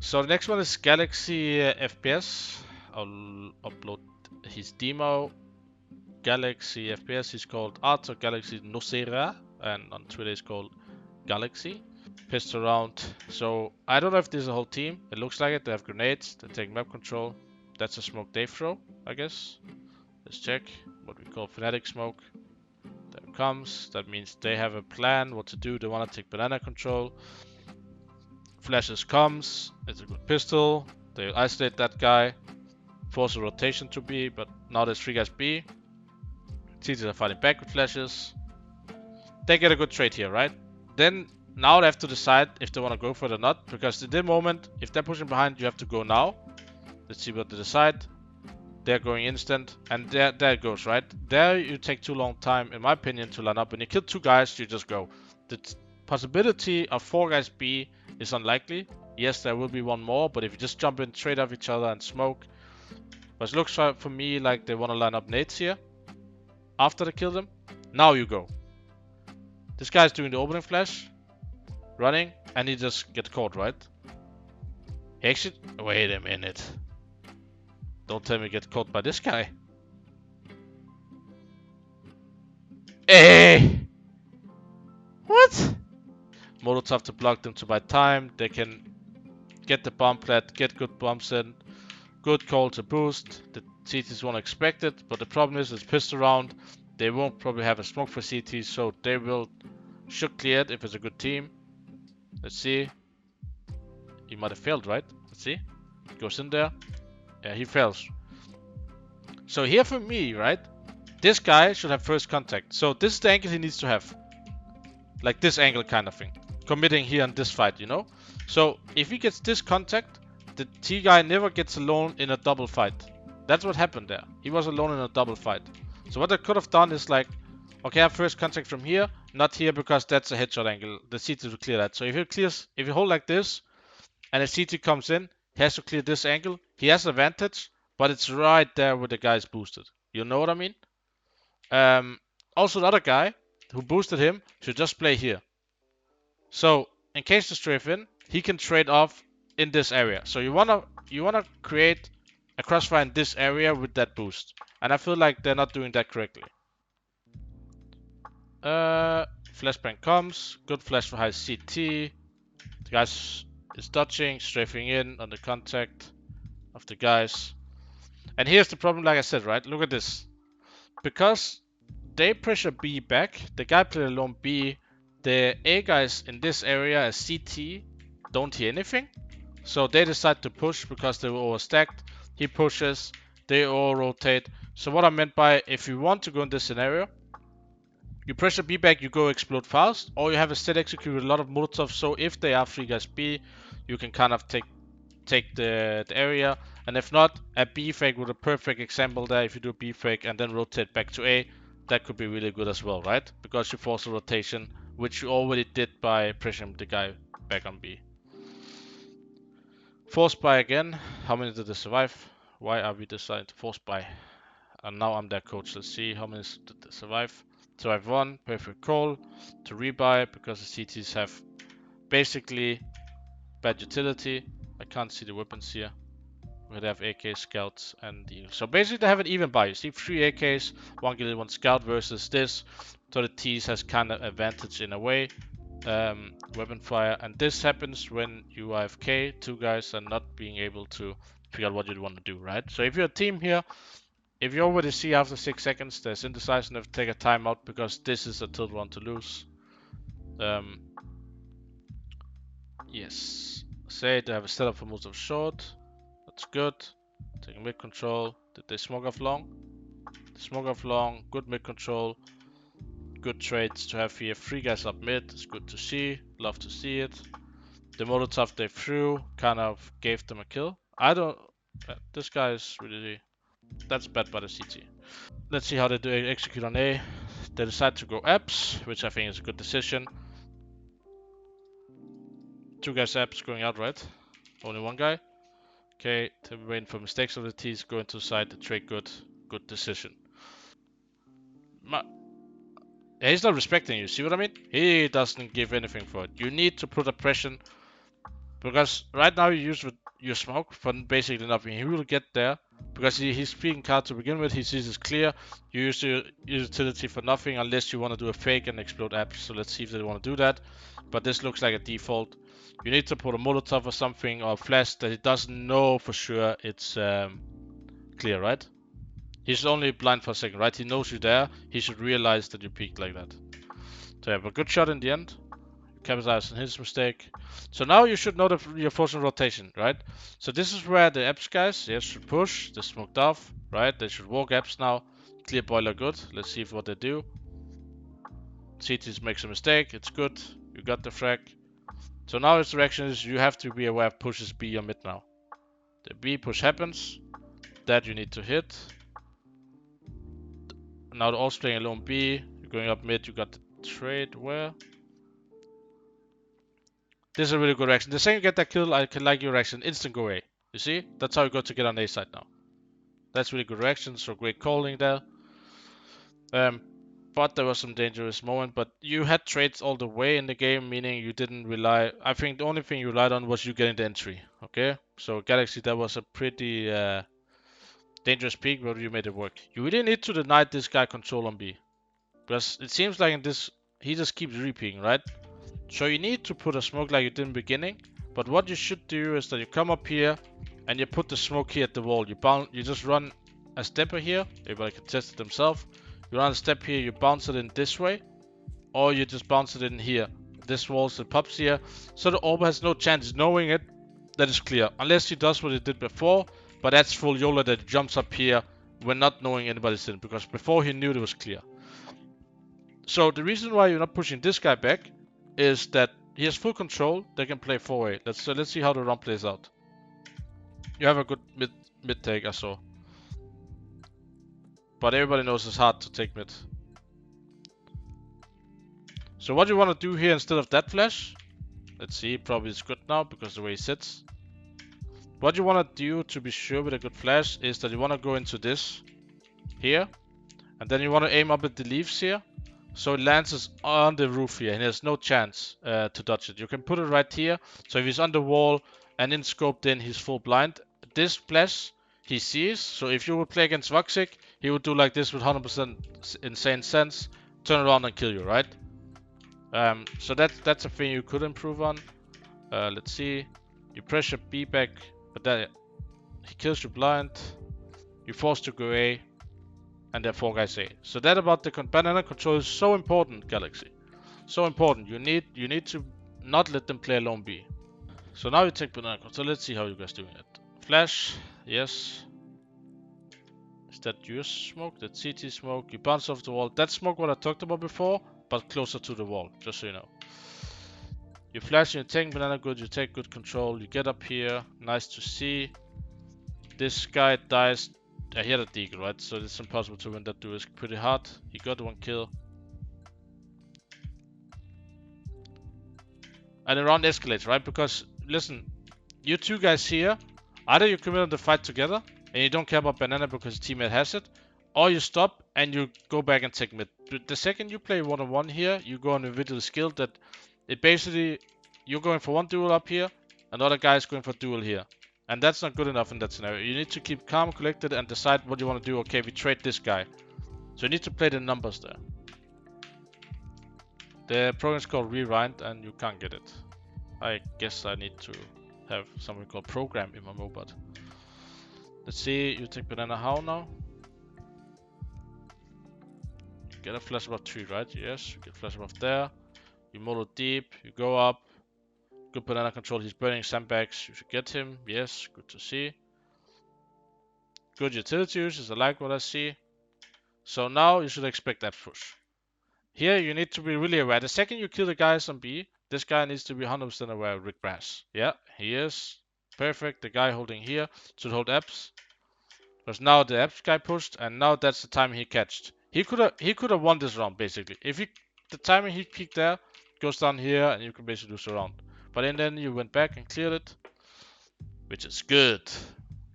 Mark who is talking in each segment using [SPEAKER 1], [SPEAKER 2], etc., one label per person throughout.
[SPEAKER 1] So the next one is Galaxy FPS. I'll upload his demo. Galaxy FPS. He's called Arthur Galaxy Nocera, and on Twitter he's called Galaxy. Pissed around. So I don't know if this is a whole team. It looks like it. They have grenades. They take map control. That's a smoke they throw, I guess. Let's check what we call Fnatic smoke. There it comes. That means they have a plan what to do. They want to take banana control. Flashes comes. It's a good pistol. They isolate that guy. Force a rotation to B, but now there's 3 guys B. CTs are fighting back with flashes. They get a good trade here, right? Then now they have to decide if they want to go for it or not, because in the moment, if they're pushing behind, you have to go now. Let's see what they decide. They're going instant, and there it goes, right? There you take too long time, in my opinion, to line up. When you kill 2 guys, you just go. The possibility of 4 guys B is unlikely. Yes, there will be one more, but if you just jump in, trade off each other and smoke. But it looks for me like they want to line up nades here. After they kill them, now you go. This guy's doing the opening flash, running, and he just gets caught, right? He actually... Wait a minute. Don't tell me get caught by this guy. Hey! What? Molotov to block them to buy time. They can get the bomb plant, get good bombs in. Good call to boost. The CTs won't expect it, but the problem is it's pissed around. They won't probably have a smoke for CT, so they should clear it if it's a good team. Let's see. He might have failed, right? Let's see. Goes in there. Yeah, he fails. So here for me, right? This guy should have first contact. So this is the angle he needs to have. Like this angle kind of thing. Committing here in this fight, you know? So if he gets this contact, the T guy never gets alone in a double fight. That's what happened there. He was alone in a double fight. So what I could have done is like, okay, I have first contact from here, not here because that's a headshot angle. The CT will clear that. So if you hold like this, and a CT comes in, he has to clear this angle. He has advantage, but it's right there where the guy is boosted. You know what I mean? Also, the other guy who boosted him should just play here. So in case the strafe in, he can trade off in this area. So you wanna create a crossfire in this area with that boost, and I feel like they're not doing that correctly. Flashbang comes, good flash for high CT. The guys is dodging, strafing in on the contact of the guys. And here's the problem, like I said, right? Look at this. Because they pressure B back, the guy played alone B, the A guys in this area as CT don't hear anything. So they decide to push because they were overstacked. He pushes, they all rotate. So what I meant by if you want to go in this scenario, you pressure B back, you go explode fast, or you have a set execute with a lot of Molotov. So if they are 3 guys B, you can kind of take the area. And if not, a B fake with a perfect example there. If you do a B fake and then rotate back to A, that could be really good as well, right? Because you force a rotation, which you already did by pressuring the guy back on B. Force buy again. How many did they survive? Why are we deciding to force buy? And now I'm their coach. Let's see how many did they survive. Survive 1, perfect call. To rebuy because the CTs have basically bad utility. I can't see the weapons here. They have AK, scouts, and the... So basically they have an even buy. You see 3 AKs, 1 guild, 1 scout versus this. So the T's has kind of advantage in a way. Weapon fire, and this happens when you AFK, 2 guys are not being able to figure out what you want to do, right? So if you're a team here, if you already see after 6 seconds there's indecisive, take a timeout because this is a tilt one to lose. Yes. Say they have a setup for most of short. That's good. Taking mid control. Did they smoke off long? Smoke off long. Good mid control. Good trades to have here. 3 guys up mid. It's good to see. Love to see it. The Molotov they threw kind of gave them a kill. I don't... This guy is really... That's bad by the CT. Let's see how they do execute on A. They decide to go apps, which I think is a good decision. 2 guys apps going out, right? Only 1 guy. Okay, they're waiting for mistakes of the T's, go into side, the trade good decision. He's not respecting you, see what I mean? He doesn't give anything for it. You need to put a pressure Because right now you use your smoke for basically nothing. He will get there because he's peeking card to begin with. He sees it's clear. You use your utility for nothing unless you want to do a fake and explode apps. So let's see if they want to do that. But this looks like a default. You need to put a Molotov or something or a flash that he doesn't know for sure it's clear, right? He's only blind for a second, right? He knows you're there. He should realize that you peeked like that. So yeah, but good shot in the end. Capitalize on his mistake. So now you should know your force and rotation, right? So this is where the apps guys, yes, should push. They smoked off, right? They should walk apps now. Clear boiler good. Let's see what they do. CTs makes a mistake. It's good. You got the frag. So now its direction is you have to be aware of pushes B or mid now. The B push happens. That you need to hit. Now the all's playing alone B. You're going up mid. You got the trade where? This is a really good reaction. The second you get that kill, I can like your reaction. Instant go A. You see? That's how you go to get on A side now. That's really good reaction. So great calling there. But there was some dangerous moment. But you had trades all the way in the game, meaning you didn't rely. I think the only thing you relied on was you getting the entry. Okay? So Galaxy, that was a pretty dangerous peak, but you made it work. You really need to deny this guy control on B. Because it seems like in this, he just keeps repeating, right? So you need to put a smoke like you did in the beginning. But what you should do is that you come up here and you put the smoke here at the wall. You just run a stepper here. Everybody can test it themselves. You run a step here, you bounce it in this way. Or you just bounce it in here. This wall's the pops here. So the orb has no chance knowing it. That is clear. Unless he does what he did before. But that's full YOLO that jumps up here when not knowing anybody's in. Because before he knew it was clear. So the reason why you're not pushing this guy back is that he has full control. They can play 4-way. Let's see how the run plays out. You have a good mid take, I saw. But everybody knows it's hard to take mid. So what you want to do here instead of that flash, let's see, probably it's good now because the way he sits. What you want to do to be sure with a good flash is that you want to go into this here. And then you want to aim up at the leaves here. So it lands us on the roof here and there's no chance to dodge it. You can put it right here. So if he's on the wall and in scope, then he's full blind. This flash he sees. So if you would play against Voxic, he would do like this with 100% insane sense. Turn around and kill you, right? So that's a thing you could improve on. Let's see. You pressure B back, but that he kills you blind. You're forced to go A. And there are 4 guys A. So that about the banana control is so important, Galaxy. So important. You need to not let them play alone B. So now you take banana control. Let's see how you guys doing it. Flash, yes. Is that your smoke? That CT smoke. You bounce off the wall. That smoke what I talked about before, but closer to the wall, just so you know. You flash, you take banana good, you take good control, you get up here, nice to see. This guy dies. He had a deagle, right? So it's impossible to win that duel. It's pretty hard. He got 1 kill. And the round escalates, right? Because, listen, you 2 guys here, either you commit on the fight together, and you don't care about banana because your teammate has it, or you stop and you go back and take mid. But the second you play 1-on-1 here, you go on individual skill that it basically, you're going for 1 duel up here, another guy is going for duel here. And that's not good enough in that scenario. You need to keep calm, collected, and decide what you want to do. Okay, we trade this guy. So you need to play the numbers there. The program is called Rewind, and you can't get it. I guess I need to have something called program in my mobile. Let's see, you take banana how now? You get a flash above 3, right? Yes, you get flash above there. You model deep, you go up. Good banana control, he's burning sandbags. You should get him. Yes, good to see. Good utility uses, I like what I see. So now you should expect that push. Here you need to be really aware. The second you kill the guys on B, this guy needs to be 100% aware of Rick Brass. Yeah, he is. Perfect. The guy holding here should hold Eps. Because now the Eps guy pushed, and now that's the time he catched. He could have won this round basically. If the timing he peeked there goes down here, and you can basically lose the round. But then you went back and cleared it, which is good.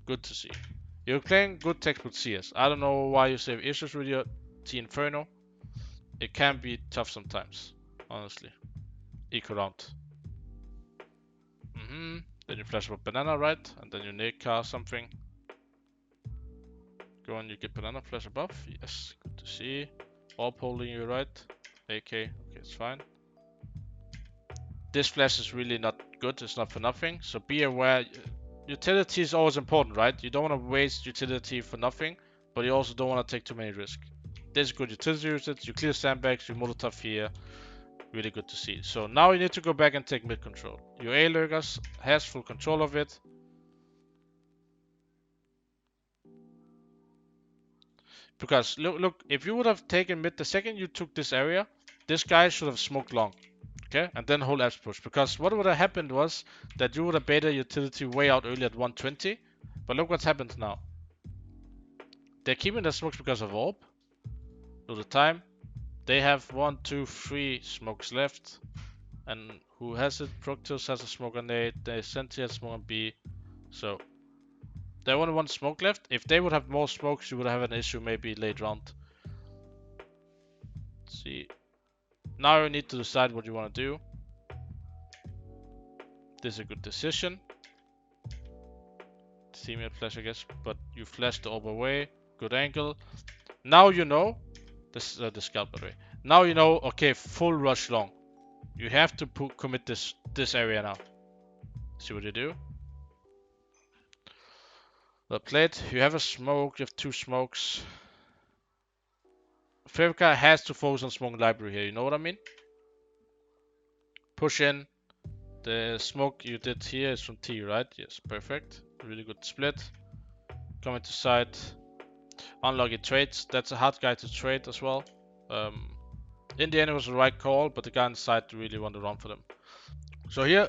[SPEAKER 1] Good to see. You're playing good textbook CS. I don't know why you save issues with your INFERNO. It can be tough sometimes, honestly. Equal round. Then you flash up banana, right? And then you nade car something. Go on, you get banana flash above. Yes, good to see. Orb holding you, right? AK, okay, it's fine. This flash is really not good, it's not for nothing. So be aware, utility is always important, right? You don't want to waste utility for nothing, but you also don't want to take too many risks. This is good utility usage, you clear sandbags, you molotov here. Really good to see. So now you need to go back and take mid control. Your A-lurkers has full control of it. Because look, if you would have taken mid the second you took this area, this guy should have smoked long. Okay, and then hold apps push. Because what would have happened was that you would have beta utility way out early at 120. But look what's happened now. They're keeping the smokes because of orb. Look the time. They have 1, 2, 3 smokes left. And who has it? Proctus has a smoke on A. They Senti has smoke on B. So there only one smoke left. If they would have more smokes, you would have an issue maybe late round. Let's see. Now you need to decide what you want to do. This is a good decision. Teammate flash, I guess, but you flash the orb away. Good angle. Now you know. This is the scalp, by the way. Now you know. Okay, full rush long. You have to commit this area now. See what you do. The plate. You have a smoke. You have 2 smokes. Favka has to focus on smoke library here. You know what I mean? Push in. The smoke you did here is from T, right? Yes, perfect. Really good split. Coming to side. Unlucky trades. That's a hard guy to trade as well. In the end, it was the right call, but the guy on the side really wanted to run for them. So here,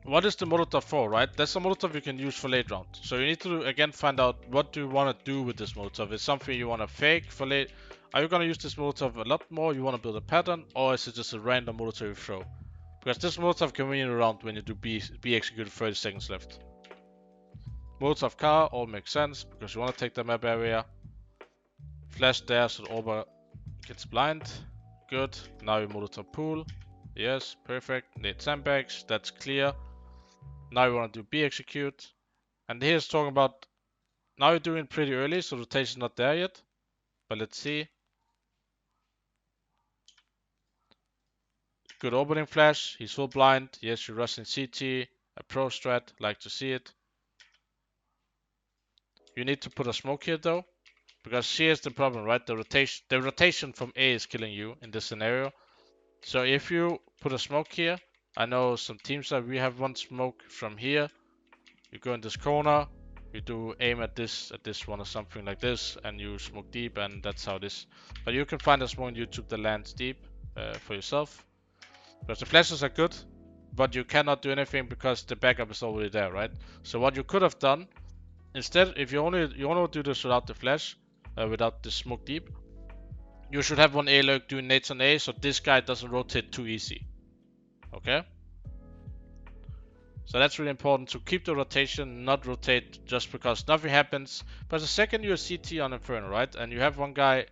[SPEAKER 1] what is the Molotov for, right? That's a Molotov you can use for late round. So you need to, again, find out what do you want to do with this Molotov. Is something you want to fake for late? Are you going to use this Molotov a lot more? You want to build a pattern? Or is it just a random Molotov you throw? Because this Molotov can win you around when you do be executed 30 seconds left. Molotov car, all makes sense, because you want to take the map area. Flash there so the Orber gets blind. Good. Now you Molotov pool. Yes, perfect. Need sandbags, that's clear. Now you want to do B execute. And here's talking about, now you're doing it pretty early, so rotation's not there yet. But let's see. Good opening flash, he's full blind. Yes, you're rushing CT, a pro strat, like to see it. You need to put a smoke here though, because here's the problem, right? The rotation from A is killing you in this scenario. So if you put a smoke here, I know some teams that we have one smoke from here. You go in this corner, you do aim at this one or something like this, and you smoke deep, and that's how it is. But you can find a smoke on YouTube that lands deep for yourself. Because the flashes are good, but you cannot do anything because the backup is already there, right? So what you could have done, instead, if you only do this without the flash, without the smoke deep, you should have one A lurk doing nades on A, so this guy doesn't rotate too easy. Okay? So that's really important to keep the rotation, not rotate just because nothing happens. But the second you're CT on Inferno, right? And you have one guy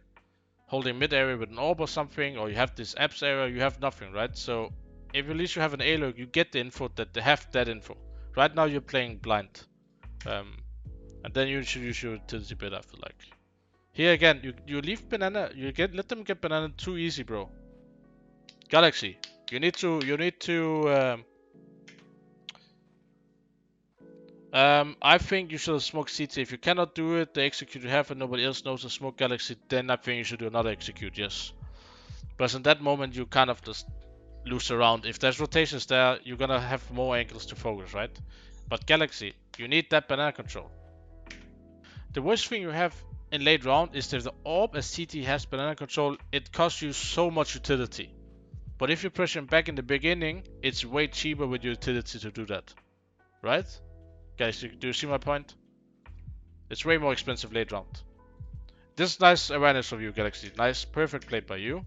[SPEAKER 1] holding mid area with an orb or something, or you have this apps area, you have nothing, right? So if at least you have an A lurk, you get the info that they have that info. Right now you're playing blind. And then you should use your utility bit, I feel like. Here again, you leave banana, let them get banana too easy, bro. Galaxy, you need to I think you should smoke CT. If you cannot do it, the execute you have and nobody else knows the smoke Galaxy, then I think you should do another execute, yes. But in that moment, you kind of just lose around. If there's rotations there, you're gonna have more angles to focus, right? But Galaxy, you need that banana control. The worst thing you have in late round is if the orb as CT has banana control, it costs you so much utility. But if you push him back in the beginning, it's way cheaper with your utility to do that. Right? Guys, do you see my point? It's way more expensive late round. This is nice awareness of you, Galaxy. Nice, perfect play by you.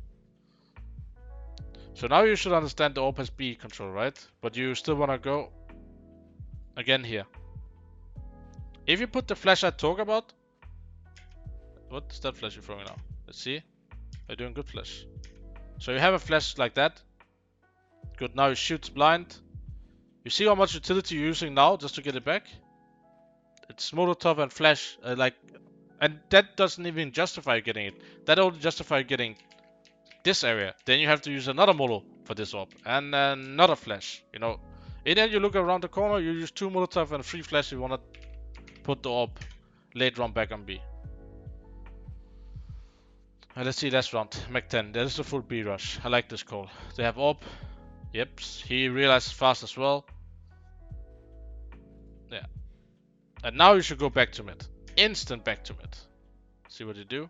[SPEAKER 1] So now you should understand the orb has B control, right? But you still want to go again here. If you put the flash I talk about, what's that flash you're throwing now? Let's see. You're doing good flash. So you have a flash like that. Good, now he shoots blind. You see how much utility you're using now just to get it back? It's Molotov and Flash, and that doesn't even justify getting it. That only justify getting this area. Then you have to use another Molo for this orb, and another Flash, you know. And then you look around the corner, you use 2 Molotov and 3 Flash if you wanna put the orb later on back on B. Let's see last round. Mech 10. That is a full B rush. I like this call. They have orb. Yep. He realizes fast as well. Yeah. And now you should go back to mid. Instant back to mid. See what you do.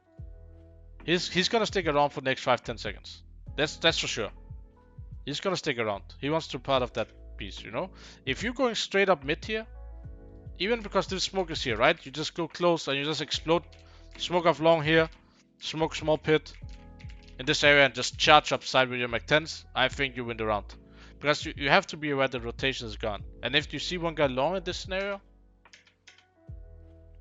[SPEAKER 1] He's gonna stick around for the next 5-10 seconds. That's for sure. He's gonna stick around. He wants to be part of that piece, you know? If you're going straight up mid here, even because this smoke is here, right? You just go close and you just explode. Smoke off long here. Smoke small pit in this area and just charge upside with your Mech 10s. I think you win the round. Because you have to be aware the rotation is gone. And if you see one guy long in this scenario,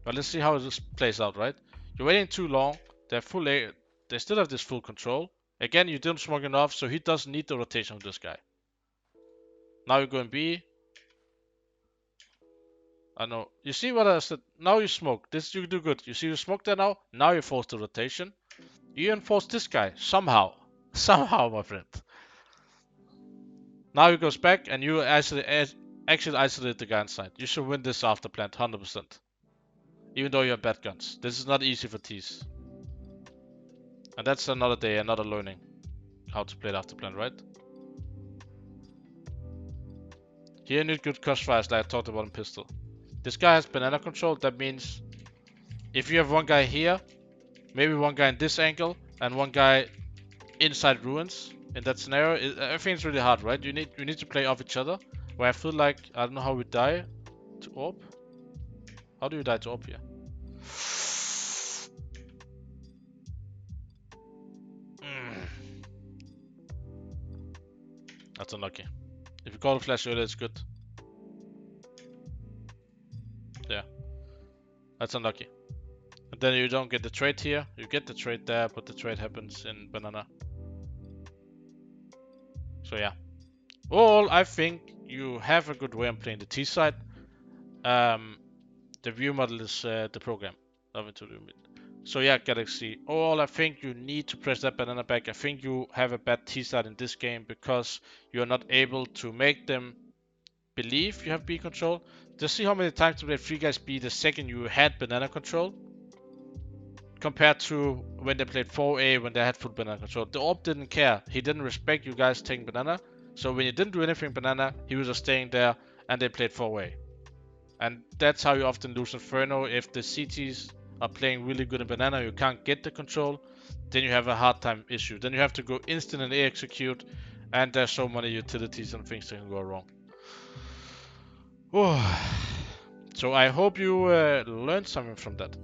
[SPEAKER 1] well, let's see how this plays out, right? You're waiting too long. They're full A. They still have this full control. Again, you didn't smoke enough, so he doesn't need the rotation of this guy. Now you're going B. I know. You see what I said? Now you smoke. This you do good. You see you smoke there now? Now you force the rotation. You enforce this guy. Somehow. Somehow, my friend. Now he goes back and you actually isolate the guy inside. You should win this after plant 100%. Even though you have bad guns. This is not easy for T's. And that's another day, another learning how to play it after plant, right? Here you need good crossfires like I talked about in pistol. This guy has banana control. That means if you have one guy here, maybe one guy in this angle, and one guy inside ruins, in that scenario, everything is really hard, right? You need to play off each other. Where I feel like I don't know how we die to orb. How do you die to orb here? That's unlucky. If you call a flash earlier, it's good. Yeah, that's unlucky. And then you don't get the trade here. You get the trade there, but the trade happens in banana. So yeah. Well, I think you have a good way of playing the T side. The view model is the program. Nothing to do with it. So yeah, Galaxy. All I think you need to press that banana back. I think you have a bad T side in this game because you're not able to make them believe you have B control. Just see how many times you played 3 guys B the second you had banana control. Compared to when they played 4A when they had full banana control. The orb didn't care. He didn't respect you guys taking banana. So when you didn't do anything banana, he was just staying there and they played 4A. And that's how you often lose Inferno. If the CTs are playing really good in banana, you can't get the control, then you have a hard time issue. Then you have to go instant and A execute, and there's so many utilities and things that can go wrong. So I hope you learned something from that.